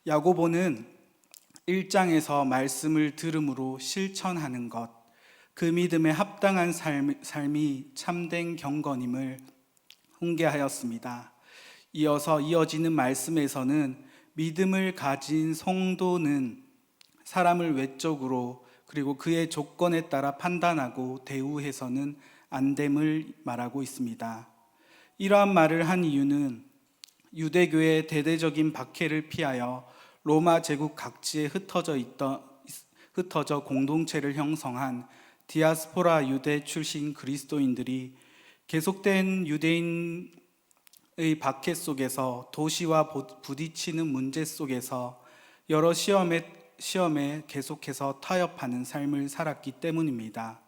야고보는 1장에서 말씀을 들음으로 실천하는 것, 그 믿음에 합당한 삶이 참된 경건임을 훈계하였습니다. 이어서 이어지는 말씀에서는 믿음을 가진 성도는 사람을 외적으로 그리고 그의 조건에 따라 판단하고 대우해서는 안 됨을 말하고 있습니다. 이러한 말을 한 이유는 유대교의 대대적인 박해를 피하여 로마 제국 각지에 흩어져 공동체를 형성한 디아스포라 유대 출신 그리스도인들이 계속된 유대인의 박해 속에서 도시와 부딪히는 문제 속에서 여러 시험에 계속해서 타협하는 삶을 살았기 때문입니다.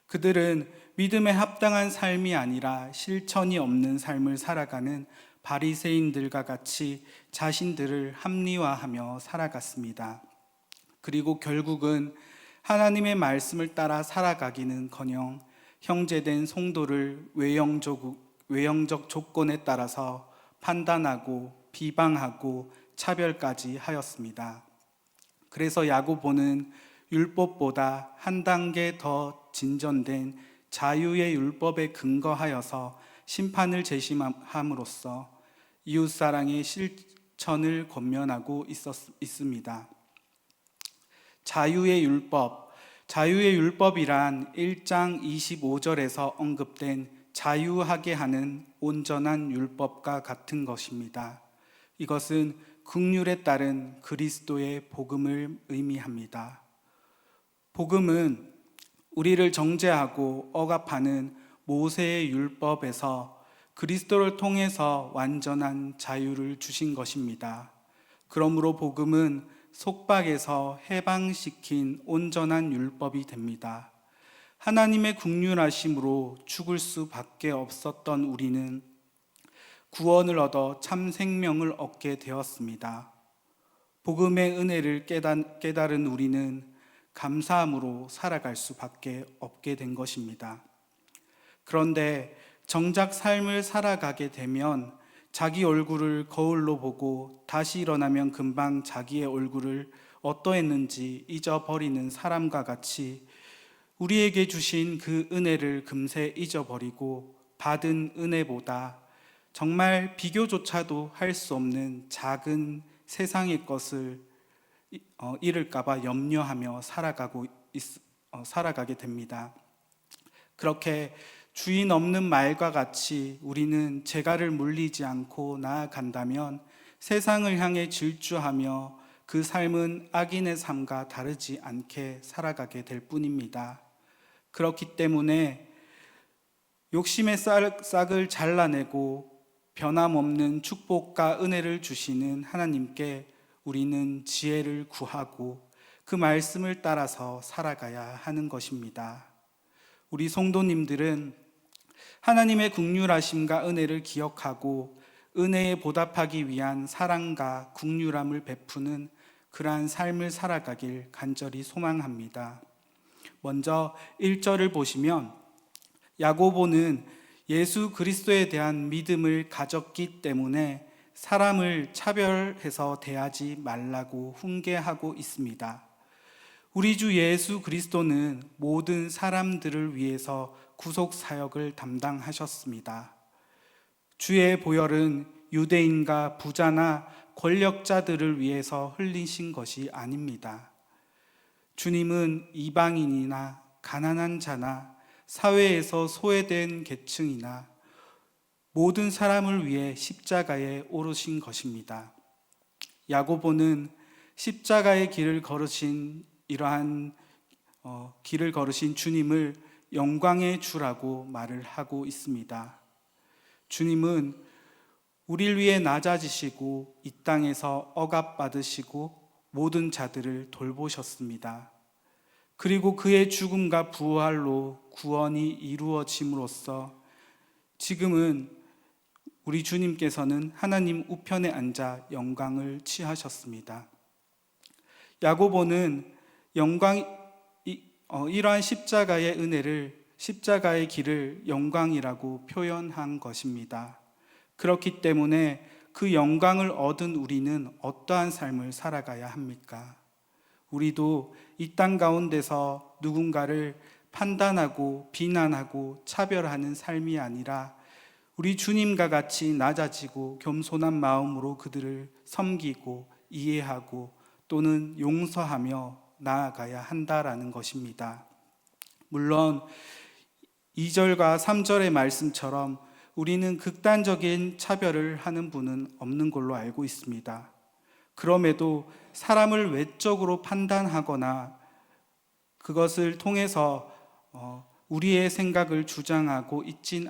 그들은 믿음에 합당한 삶이 아니라 실천이 없는 삶을 살아가는 바리새인들과 같이 자신들을 합리화하며 살아갔습니다. 그리고 결국은 하나님의 말씀을 따라 살아가기는커녕 형제된 성도를 외형적 조건에 따라서 판단하고 비방하고 차별까지 하였습니다. 그래서 야고보는 율법보다 한 단계 더 진전된 자유의 율법에 근거하여서 심판을 제시함으로써 이웃사랑의 실천을 권면하고 있습니다. 자유의 율법이란 1장 25절에서 언급된 자유하게 하는 온전한 율법과 같은 것입니다. 이것은 긍휼에 따른 그리스도의 복음을 의미합니다. 복음은 우리를 정죄하고 억압하는 모세의 율법에서 그리스도를 통해서 완전한 자유를 주신 것입니다. 그러므로 복음은 속박에서 해방시킨 온전한 율법이 됩니다. 하나님의 긍휼하심으로 죽을 수밖에 없었던 우리는 구원을 얻어 참 생명을 얻게 되었습니다. 복음의 은혜를 깨달은 우리는 감사함으로 살아갈 수밖에 없게 된 것입니다. 그런데 정작 삶을 살아가게 되면 자기 얼굴을 거울로 보고 다시 일어나면 금방 자기의 얼굴을 어떠했는지 잊어버리는 사람과 같이 우리에게 주신 그 은혜를 금세 잊어버리고 받은 은혜보다 정말 비교조차도 할 수 없는 작은 세상의 것을 잃을까봐 염려하며 살아가게 됩니다. 그렇게 주인 없는 말과 같이 우리는 재갈을 물리지 않고 나아간다면 세상을 향해 질주하며 그 삶은 악인의 삶과 다르지 않게 살아가게 될 뿐입니다. 그렇기 때문에 욕심의 싹을 잘라내고 변함없는 축복과 은혜를 주시는 하나님께 우리는 지혜를 구하고 그 말씀을 따라서 살아가야 하는 것입니다. 우리 성도님들은 하나님의 긍휼하심과 은혜를 기억하고 은혜에 보답하기 위한 사랑과 긍휼함을 베푸는 그러한 삶을 살아가길 간절히 소망합니다. 먼저 1절을 보시면 야고보는 예수 그리스도에 대한 믿음을 가졌기 때문에 사람을 차별해서 대하지 말라고 훈계하고 있습니다. 우리 주 예수 그리스도는 모든 사람들을 위해서 구속 사역을 담당하셨습니다. 주의 보혈은 유대인과 부자나 권력자들을 위해서 흘리신 것이 아닙니다. 주님은 이방인이나 가난한 자나 사회에서 소외된 계층이나 모든 사람을 위해 십자가에 오르신 것입니다. 야고보는 십자가의 길을 걸으신 주님을 영광의 주라고 말을 하고 있습니다. 주님은 우리를 위해 낮아지시고 이 땅에서 억압받으시고 모든 자들을 돌보셨습니다. 그리고 그의 죽음과 부활로 구원이 이루어짐으로써 지금은 우리 주님께서는 하나님 우편에 앉아 영광을 취하셨습니다. 야고보는 이러한 십자가의 은혜를, 십자가의 길을 영광이라고 표현한 것입니다. 그렇기 때문에 그 영광을 얻은 우리는 어떠한 삶을 살아가야 합니까? 우리도 이 땅 가운데서 누군가를 판단하고 비난하고 차별하는 삶이 아니라 우리 주님과 같이 낮아지고 겸손한 마음으로 그들을 섬기고 이해하고 또는 용서하며 나아가야 한다라는 것입니다. 물론 2절과 3절의 말씀처럼 우리는 극단적인 차별을 하는 분은 없는 걸로 알고 있습니다. 그럼에도 사람을 외적으로 판단하거나 그것을 통해서 우리의 생각을 주장하고 있진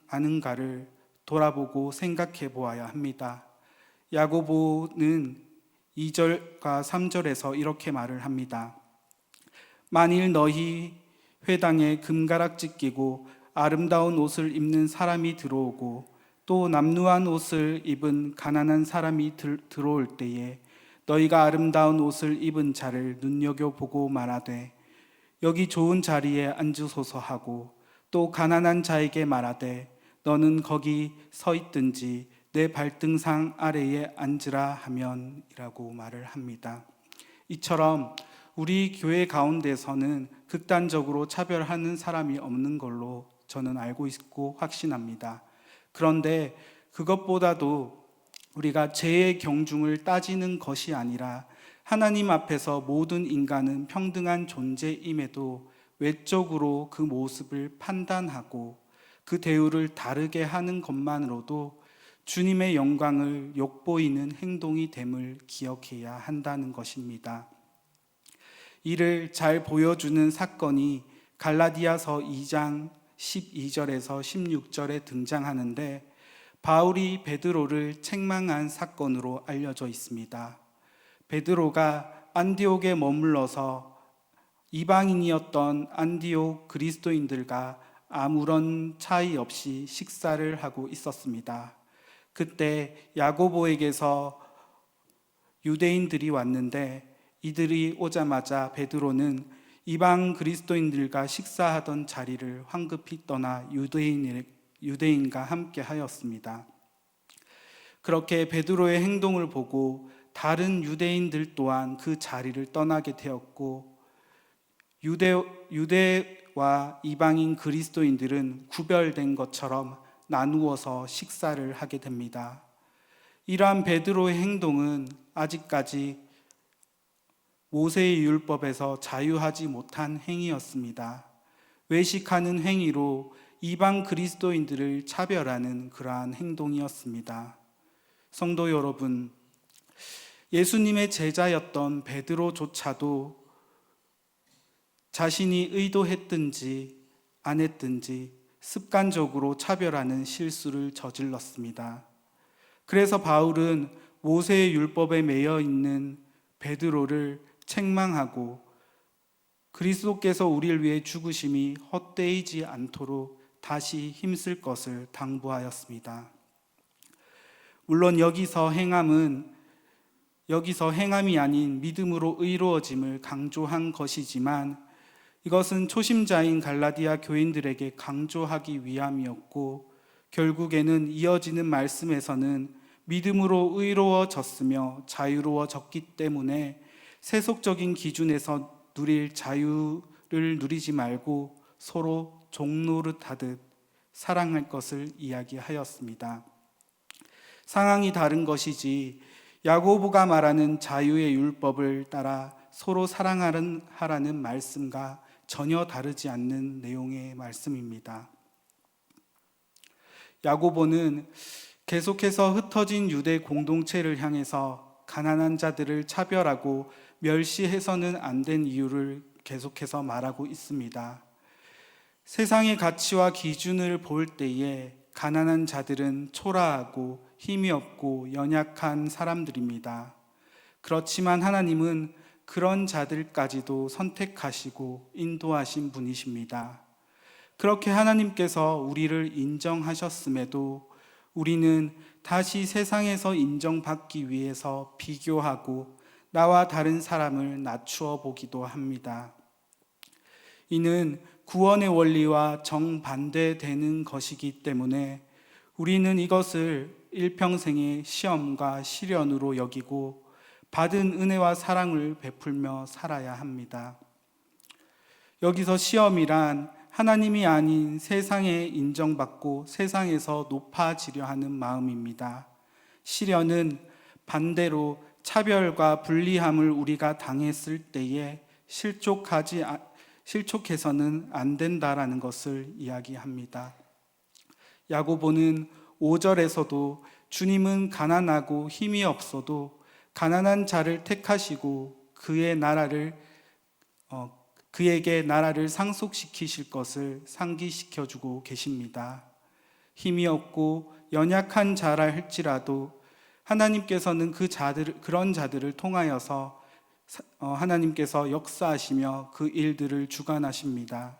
않은가를 돌아보고 생각해 보아야 합니다. 야고보는 2절과 3절에서 이렇게 말을 합니다. 만일 너희 회당에 금가락지 끼고 아름다운 옷을 입는 사람이 들어오고 또 남루한 옷을 입은 가난한 사람이 들어올 때에 너희가 아름다운 옷을 입은 자를 눈여겨보고 말하되 여기 좋은 자리에 앉으소서 하고 또 가난한 자에게 말하되 너는 거기 서 있든지 내 발등상 아래에 앉으라 하면이라고 말을 합니다. 이처럼 우리 교회 가운데서는 극단적으로 차별하는 사람이 없는 걸로 저는 알고 있고 확신합니다. 그런데 그것보다도 우리가 죄의 경중을 따지는 것이 아니라 하나님 앞에서 모든 인간은 평등한 존재임에도 외적으로 그 모습을 판단하고 그 대우를 다르게 하는 것만으로도 주님의 영광을 욕보이는 행동이 됨을 기억해야 한다는 것입니다. 이를 잘 보여주는 사건이 갈라디아서 2장 12절에서 16절에 등장하는데 바울이 베드로를 책망한 사건으로 알려져 있습니다. 베드로가 안디옥에 머물러서 이방인이었던 안디옥 그리스도인들과 아무런 차이 없이 식사를 하고 있었습니다. 그때 야고보에게서 유대인들이 왔는데 이들이 오자마자 베드로는 이방 그리스도인들과 식사하던 자리를 황급히 떠나 유대인과 함께 하였습니다. 그렇게 베드로의 행동을 보고 다른 유대인들 또한 그 자리를 떠나게 되었고 유대와 이방인 그리스도인들은 구별된 것처럼 나누어서 식사를 하게 됩니다. 이러한 베드로의 행동은 아직까지 모세의 율법에서 자유하지 못한 행위였습니다. 외식하는 행위로 이방 그리스도인들을 차별하는 그러한 행동이었습니다. 성도 여러분, 예수님의 제자였던 베드로조차도 자신이 의도했든지 안 했든지 습관적으로 차별하는 실수를 저질렀습니다. 그래서 바울은 모세의 율법에 매여 있는 베드로를 책망하고 그리스도께서 우리를 위해 죽으심이 헛되이지 않도록 다시 힘쓸 것을 당부하였습니다. 물론 여기서 행함이 아닌 믿음으로 의로워짐을 강조한 것이지만 이것은 초심자인 갈라디아 교인들에게 강조하기 위함이었고 결국에는 이어지는 말씀에서는 믿음으로 의로워졌으며 자유로워졌기 때문에 세속적인 기준에서 누릴 자유를 누리지 말고 서로 종노릇하듯 사랑할 것을 이야기하였습니다. 상황이 다른 것이지 야고보가 말하는 자유의 율법을 따라 서로 사랑하라는 말씀과 전혀 다르지 않는 내용의 말씀입니다. 야고보는 계속해서 흩어진 유대 공동체를 향해서 가난한 자들을 차별하고 멸시해서는 안 된 이유를 계속해서 말하고 있습니다. 세상의 가치와 기준을 볼 때에 가난한 자들은 초라하고 힘이 없고 연약한 사람들입니다. 그렇지만 하나님은 그런 자들까지도 선택하시고 인도하신 분이십니다. 그렇게 하나님께서 우리를 인정하셨음에도 우리는 다시 세상에서 인정받기 위해서 비교하고 나와 다른 사람을 낮추어 보기도 합니다. 이는 구원의 원리와 정반대되는 것이기 때문에 우리는 이것을 일평생의 시험과 시련으로 여기고 받은 은혜와 사랑을 베풀며 살아야 합니다. 여기서 시험이란 하나님이 아닌 세상에 인정받고 세상에서 높아지려 하는 마음입니다. 시련은 반대로 차별과 불리함을 우리가 당했을 때에 실족해서는 안 된다라는 것을 이야기합니다. 야고보는 5절에서도 주님은 가난하고 힘이 없어도 가난한 자를 택하시고 그에게 나라를 상속시키실 것을 상기시켜주고 계십니다. 힘이 없고 연약한 자라 할지라도 하나님께서는 그런 자들을 통하여서 하나님께서 역사하시며 그 일들을 주관하십니다.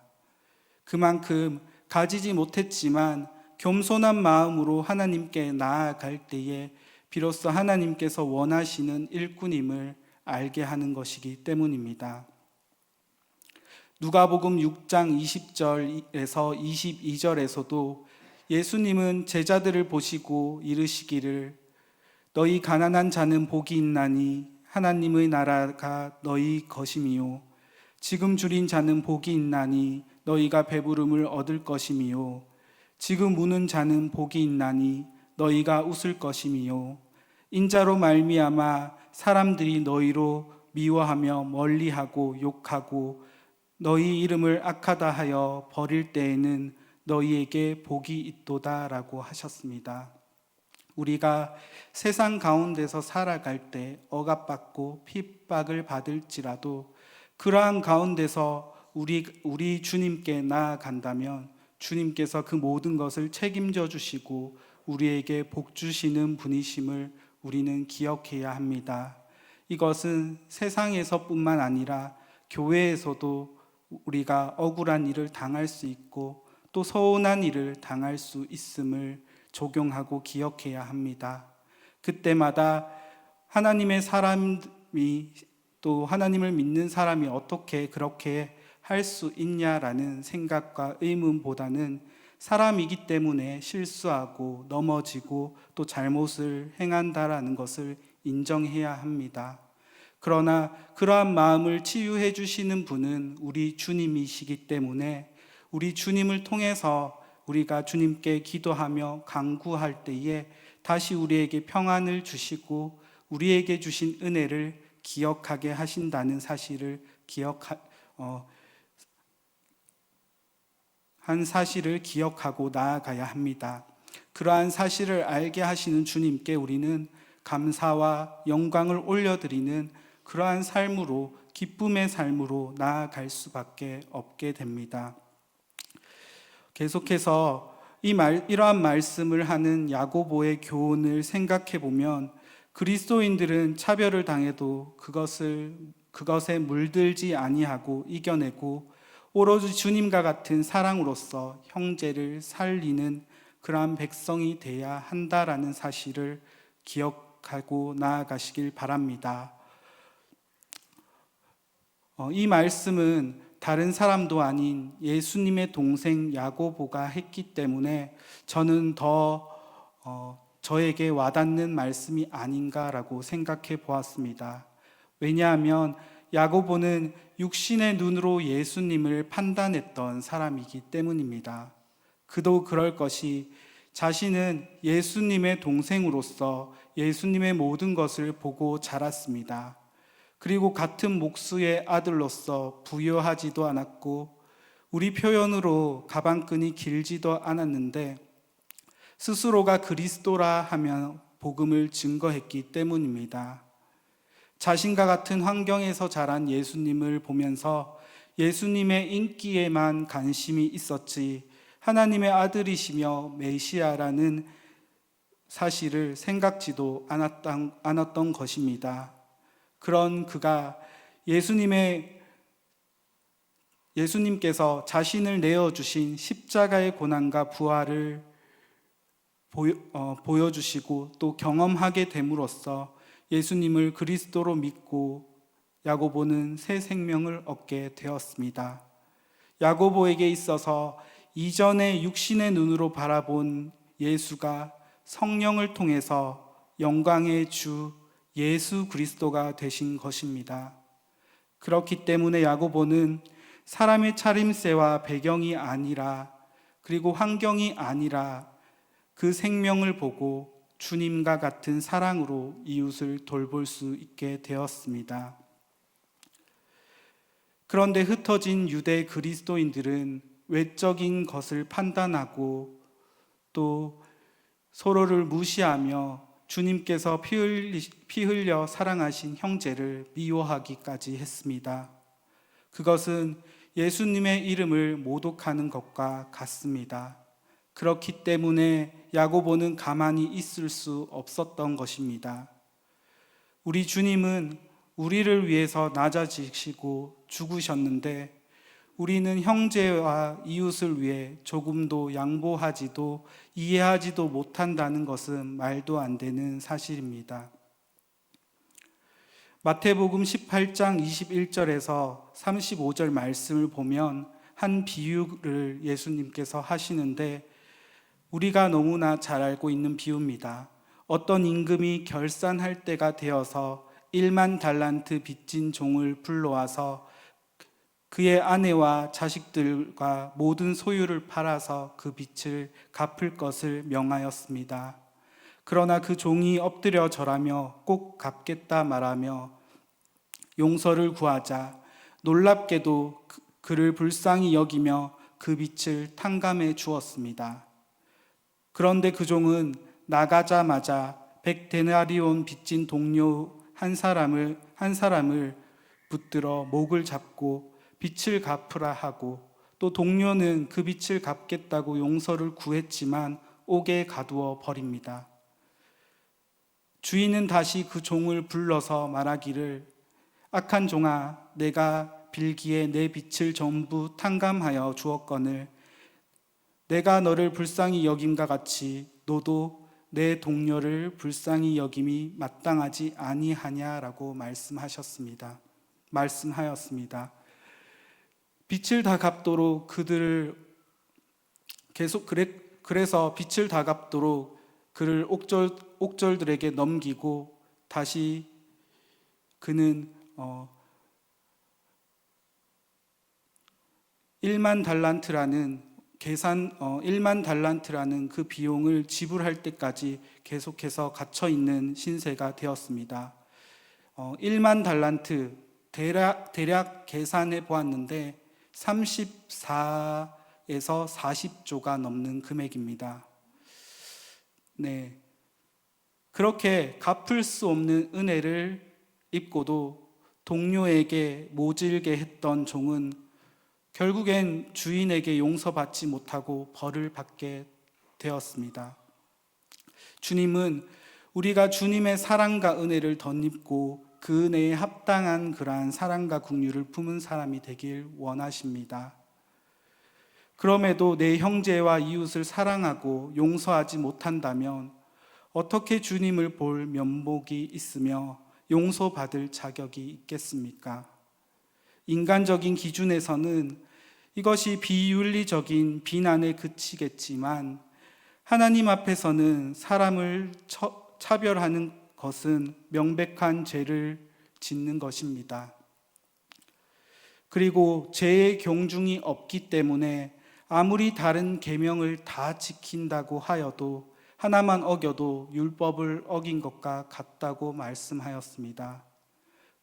그만큼 가지지 못했지만 겸손한 마음으로 하나님께 나아갈 때에 비로소 하나님께서 원하시는 일꾼임을 알게 하는 것이기 때문입니다. 누가복음 6장 20절에서 22절에서도 예수님은 제자들을 보시고 이르시기를 너희 가난한 자는 복이 있나니 하나님의 나라가 너희 것임이요 지금 줄인 자는 복이 있나니 너희가 배부름을 얻을 것임이요 지금 우는 자는 복이 있나니 너희가 웃을 것임이요 인자로 말미암아 사람들이 너희로 미워하며 멀리하고 욕하고 너희 이름을 악하다 하여 버릴 때에는 너희에게 복이 있도다라고 하셨습니다. 우리가 세상 가운데서 살아갈 때 억압받고 핍박을 받을지라도 그러한 가운데서 우리 주님께 나아간다면 주님께서 그 모든 것을 책임져 주시고 우리에게 복 주시는 분이심을 우리는 기억해야 합니다. 이것은 세상에서뿐만 아니라 교회에서도 우리가 억울한 일을 당할 수 있고 또 서운한 일을 당할 수 있음을 적용하고 기억해야 합니다. 그때마다 하나님의 사람이 또 하나님을 믿는 사람이 어떻게 그렇게 할 수 있냐라는 생각과 의문보다는 사람이기 때문에 실수하고 넘어지고 또 잘못을 행한다라는 것을 인정해야 합니다. 그러나 그러한 마음을 치유해 주시는 분은 우리 주님이시기 때문에 우리 주님을 통해서 우리가 주님께 기도하며 간구할 때에 다시 우리에게 평안을 주시고 우리에게 주신 은혜를 기억하게 하신다는 사실을 기억하고 나아가야 합니다. 그러한 사실을 알게 하시는 주님께 우리는 감사와 영광을 올려드리는 그러한 삶으로 기쁨의 삶으로 나아갈 수밖에 없게 됩니다. 계속해서 이러한 말씀을 하는 야고보의 교훈을 생각해 보면 그리스도인들은 차별을 당해도 그것에 물들지 아니하고 이겨내고 오로지 주님과 같은 사랑으로서 형제를 살리는 그러한 백성이 돼야 한다라는 사실을 기억하고 나아가시길 바랍니다. 이 말씀은 다른 사람도 아닌 예수님의 동생 야고보가 했기 때문에 저는 더 저에게 와닿는 말씀이 아닌가라고 생각해 보았습니다. 왜냐하면 야고보는 육신의 눈으로 예수님을 판단했던 사람이기 때문입니다. 그도 그럴 것이 자신은 예수님의 동생으로서 예수님의 모든 것을 보고 자랐습니다. 그리고 같은 목수의 아들로서 부유하지도 않았고 우리 표현으로 가방끈이 길지도 않았는데 스스로가 그리스도라 하며 복음을 증거했기 때문입니다. 자신과 같은 환경에서 자란 예수님을 보면서 예수님의 인기에만 관심이 있었지 하나님의 아들이시며 메시아라는 사실을 생각지도 않았던 것입니다. 그런 그가 예수님께서 자신을 내어주신 십자가의 고난과 부활을 보여주시고 또 경험하게 됨으로써 예수님을 그리스도로 믿고 야고보는 새 생명을 얻게 되었습니다. 야고보에게 있어서 이전에 육신의 눈으로 바라본 예수가 성령을 통해서 영광의 주 예수 그리스도가 되신 것입니다. 그렇기 때문에 야고보는 사람의 차림새와 배경이 아니라, 그리고 환경이 아니라 그 생명을 보고 주님과 같은 사랑으로 이웃을 돌볼 수 있게 되었습니다. 그런데 흩어진 유대 그리스도인들은 외적인 것을 판단하고 또 서로를 무시하며 주님께서 피 흘려 사랑하신 형제를 미워하기까지 했습니다. 그것은 예수님의 이름을 모독하는 것과 같습니다. 그렇기 때문에 야고보는 가만히 있을 수 없었던 것입니다. 우리 주님은 우리를 위해서 낮아지시고 죽으셨는데 우리는 형제와 이웃을 위해 조금도 양보하지도 이해하지도 못한다는 것은 말도 안 되는 사실입니다. 마태복음 18장 21절에서 35절 말씀을 보면 한 비유를 예수님께서 하시는데 우리가 너무나 잘 알고 있는 비유입니다. 어떤 임금이 결산할 때가 되어서 1만 달란트 빚진 종을 불러와서 그의 아내와 자식들과 모든 소유를 팔아서 그 빚을 갚을 것을 명하였습니다. 그러나 그 종이 엎드려 절하며 꼭 갚겠다 말하며 용서를 구하자 놀랍게도 그를 불쌍히 여기며 그 빚을 탕감해 주었습니다. 그런데 그 종은 나가자마자 100데나리온 빚진 동료 한 사람을 붙들어 목을 잡고 빚을 갚으라 하고, 또 동료는 그 빚을 갚겠다고 용서를 구했지만 옥에 가두어 버립니다. 주인은 다시 그 종을 불러서 말하기를 악한 종아, 내가 빌기에 내 빚을 전부 탕감하여 주었거늘 내가 너를 불쌍히 여김과 같이 너도 내 동료를 불쌍히 여김이 마땅하지 아니하냐라고 말씀하였습니다. 빚을 다 갚도록 그들을 그래서 빚을 다 갚도록 그를 옥졸들에게 넘기고 다시 그는 1만 달란트라는 그 비용을 지불할 때까지 계속해서 gat혀 있는 신세가 되었습니다. 1만 달란트 대략 계산해 보았는데 34에서 40조가 넘는 금액입니다. 네. 그렇게 갚을 수 없는 은혜를 입고도 동료에게 모질게 했던 종은 결국엔 주인에게 용서받지 못하고 벌을 받게 되었습니다. 주님은 우리가 주님의 사랑과 은혜를 덧입고 그 은혜에 합당한 그러한 사랑과 긍휼을 품은 사람이 되길 원하십니다. 그럼에도 내 형제와 이웃을 사랑하고 용서하지 못한다면 어떻게 주님을 볼 면목이 있으며 용서받을 자격이 있겠습니까? 인간적인 기준에서는 이것이 비윤리적인 비난에 그치겠지만 하나님 앞에서는 사람을 차별하는 것은 명백한 죄를 짓는 것입니다. 그리고 죄의 경중이 없기 때문에 아무리 다른 계명을 다 지킨다고 하여도 하나만 어겨도 율법을 어긴 것과 같다고 말씀하였습니다.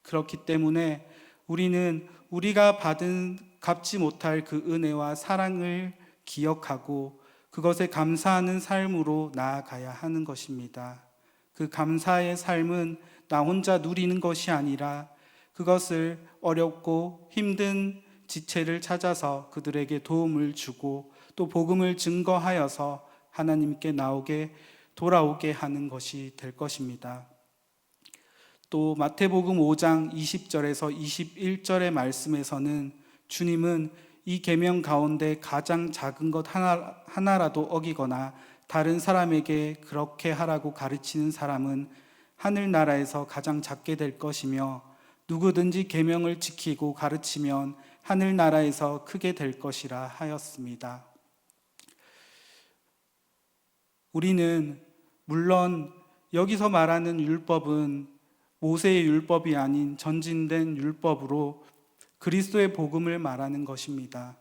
그렇기 때문에 우리는 우리가 받은 갚지 못할 그 은혜와 사랑을 기억하고 그것에 감사하는 삶으로 나아가야 하는 것입니다. 그 감사의 삶은 나 혼자 누리는 것이 아니라 그것을 어렵고 힘든 지체를 찾아서 그들에게 도움을 주고 또 복음을 증거하여서 하나님께 돌아오게 하는 것이 될 것입니다. 또 마태복음 5장 20절에서 21절의 말씀에서는 주님은 이 계명 가운데 가장 작은 것 하나라도 어기거나 다른 사람에게 그렇게 하라고 가르치는 사람은 하늘나라에서 가장 작게 될 것이며 누구든지 계명을 지키고 가르치면 하늘나라에서 크게 될 것이라 하였습니다. 우리는 물론 여기서 말하는 율법은 모세의 율법이 아닌 전진된 율법으로 그리스도의 복음을 말하는 것입니다.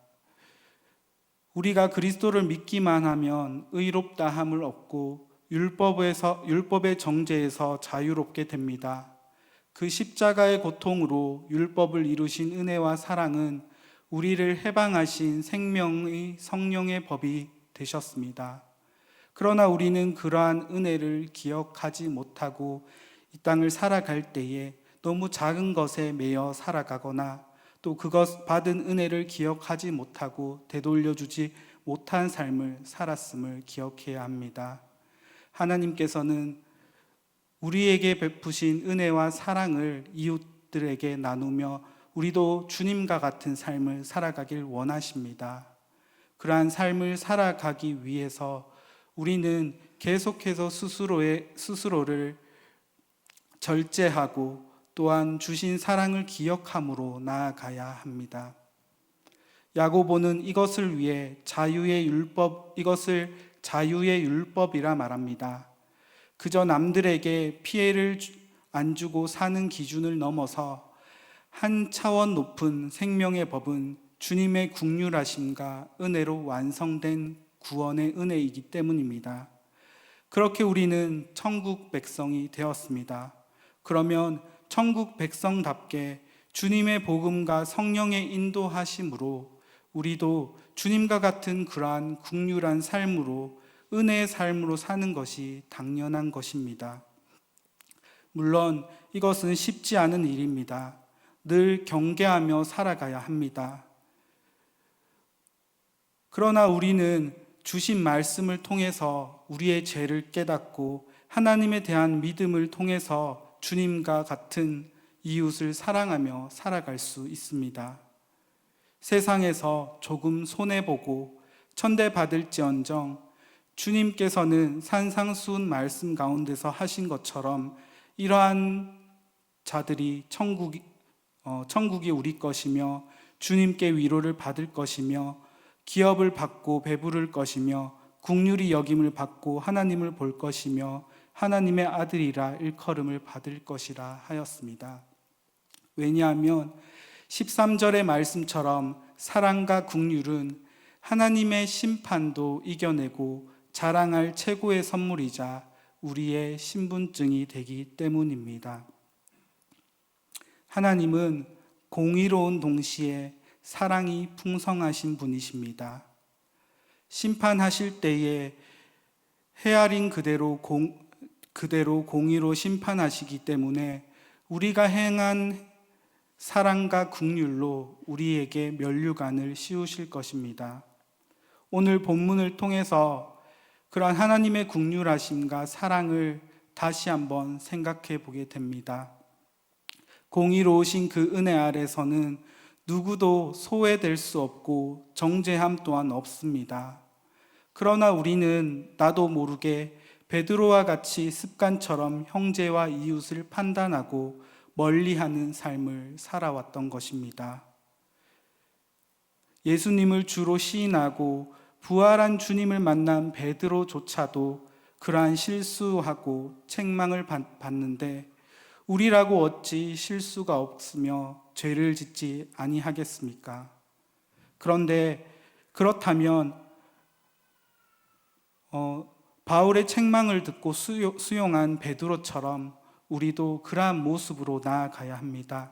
우리가 그리스도를 믿기만 하면 의롭다 함을 얻고 율법의 정죄에서 자유롭게 됩니다. 그 십자가의 고통으로 율법을 이루신 은혜와 사랑은 우리를 해방하신 생명의 성령의 법이 되셨습니다. 그러나 우리는 그러한 은혜를 기억하지 못하고 이 땅을 살아갈 때에 너무 작은 것에 매여 살아가거나 또 그것 받은 은혜를 기억하지 못하고 되돌려주지 못한 삶을 살았음을 기억해야 합니다. 하나님께서는 우리에게 베푸신 은혜와 사랑을 이웃들에게 나누며 우리도 주님과 같은 삶을 살아가길 원하십니다. 그러한 삶을 살아가기 위해서 우리는 계속해서 스스로를 절제하고 또한 주신 사랑을 기억함으로 나아가야 합니다. 야고보는 이것을 위해 이것을 자유의 율법이라 말합니다. 그저 남들에게 피해를 안 주고 사는 기준을 넘어서 한 차원 높은 생명의 법은 주님의 긍휼하심과 은혜로 완성된 구원의 은혜이기 때문입니다. 그렇게 우리는 천국 백성이 되었습니다. 그러면 천국 백성답게 주님의 복음과 성령의 인도하심으로 우리도 주님과 같은 그러한 긍휼한 삶으로 은혜의 삶으로 사는 것이 당연한 것입니다. 물론 이것은 쉽지 않은 일입니다. 늘 경계하며 살아가야 합니다. 그러나 우리는 주신 말씀을 통해서 우리의 죄를 깨닫고 하나님에 대한 믿음을 통해서 주님과 같은 이웃을 사랑하며 살아갈 수 있습니다. 세상에서 조금 손해보고 천대받을지언정 주님께서는 산상수훈 말씀 가운데서 하신 것처럼 이러한 자들이 천국이 우리 것이며 주님께 위로를 받을 것이며 기업을 받고 배부를 것이며 긍휼히 여김을 받고 하나님을 볼 것이며 하나님의 아들이라 일컬음을 받을 것이라 하였습니다. 왜냐하면 13절의 말씀처럼 사랑과 긍휼은 하나님의 심판도 이겨내고 자랑할 최고의 선물이자 우리의 신분증이 되기 때문입니다. 하나님은 공의로운 동시에 사랑이 풍성하신 분이십니다. 심판하실 때에 헤아린 그대로 공의로 심판하시기 때문에 우리가 행한 사랑과 긍휼로 우리에게 면류관을 씌우실 것입니다. 오늘 본문을 통해서 그러한 하나님의 긍휼하심과 사랑을 다시 한번 생각해 보게 됩니다. 공의로우신 그 은혜 아래서는 누구도 소외될 수 없고 정죄함 또한 없습니다. 그러나 우리는 나도 모르게 베드로와 같이 습관처럼 형제와 이웃을 판단하고 멀리하는 삶을 살아왔던 것입니다. 예수님을 주로 시인하고 부활한 주님을 만난 베드로조차도 그러한 실수하고 책망을 받는데 우리라고 어찌 실수가 없으며 죄를 짓지 아니하겠습니까? 그런데 그렇다면 바울의 책망을 듣고 수용한 베드로처럼 우리도 그러한 모습으로 나아가야 합니다.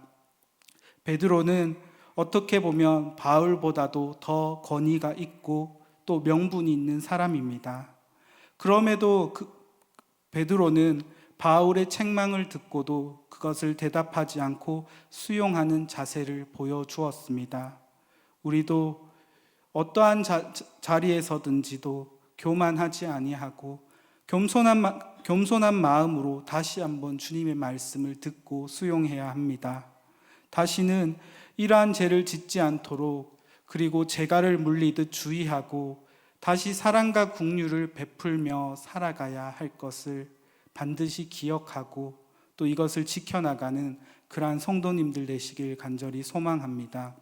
베드로는 어떻게 보면 바울보다도 더 권위가 있고 또 명분이 있는 사람입니다. 그럼에도 베드로는 바울의 책망을 듣고도 그것을 대답하지 않고 수용하는 자세를 보여주었습니다. 우리도 어떠한 자리에서든지도 교만하지 아니하고 겸손한 마음으로 다시 한번 주님의 말씀을 듣고 수용해야 합니다. 다시는 이러한 죄를 짓지 않도록 그리고 재갈을 물리듯 주의하고 다시 사랑과 긍휼을 베풀며 살아가야 할 것을 반드시 기억하고 또 이것을 지켜나가는 그러한 성도님들 되시길 간절히 소망합니다.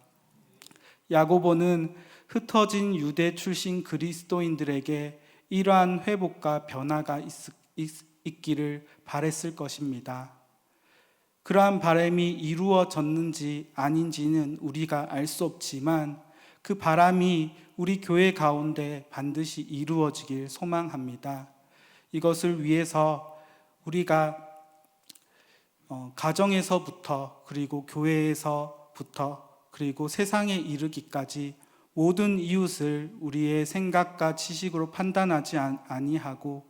야고보는 흩어진 유대 출신 그리스도인들에게 이러한 회복과 변화가 있기를 바랬을 것입니다. 그러한 바람이 이루어졌는지 아닌지는 우리가 알 수 없지만 그 바람이 우리 교회 가운데 반드시 이루어지길 소망합니다. 이것을 위해서 우리가 가정에서부터 그리고 교회에서부터 그리고 세상에 이르기까지 모든 이웃을 우리의 생각과 지식으로 판단하지 아니하고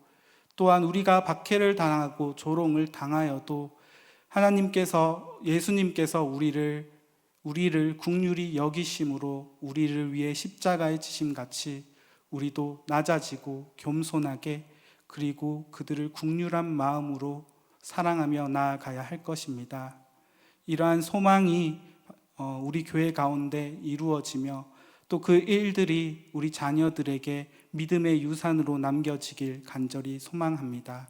또한 우리가 박해를 당하고 조롱을 당하여도 하나님께서 예수님께서 우리를 긍휼히 여기심으로 우리를 위해 십자가에 지심 같이 우리도 낮아지고 겸손하게 그리고 그들을 긍휼한 마음으로 사랑하며 나아가야 할 것입니다. 이러한 소망이 우리 교회 가운데 이루어지며 또 그 일들이 우리 자녀들에게 믿음의 유산으로 남겨지길 간절히 소망합니다.